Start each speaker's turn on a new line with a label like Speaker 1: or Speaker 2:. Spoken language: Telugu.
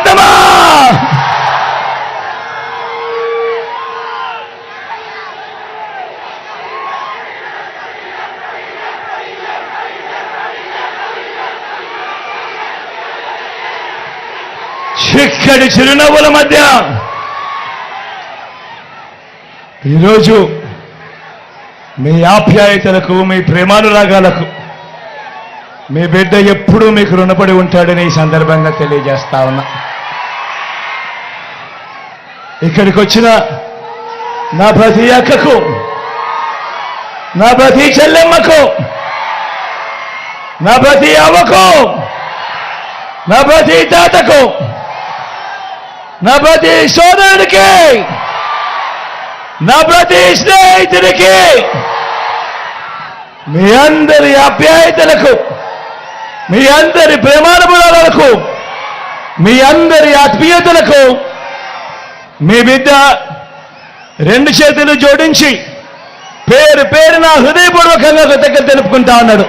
Speaker 1: సిద్ధమా? చిక్కడి చిరునవ్వుల మధ్య ఈరోజు మీ ఆప్యాయతలకు, మీ ప్రేమానురాగాలకు మీ బిడ్డ ఎప్పుడూ మీకు రుణపడి ఉంటాడని ఈ సందర్భంగా తెలియజేస్తా ఉన్నా. ఇక్కడికి వచ్చిన నా ప్రతి అక్కకు, నా ప్రతి చెల్లెమ్మకు, నా ప్రతి అవ్వకు, నా ప్రతి తాతకు, నా ప్రతి సోదరుడికి, నా ప్రతి స్నేహితుడికి, మీ అందరి ఆప్యాయతలకు, మీ అందరి ప్రేమానుభవాలకు, మీ అందరి ఆత్మీయతలకు మీ బిడ్డ రెండు చేతులు జోడించి పేరు పేరున హృదయపూర్వకంగా కృతజ్ఞతలు తెలుపుకుంటా ఉన్నాడు.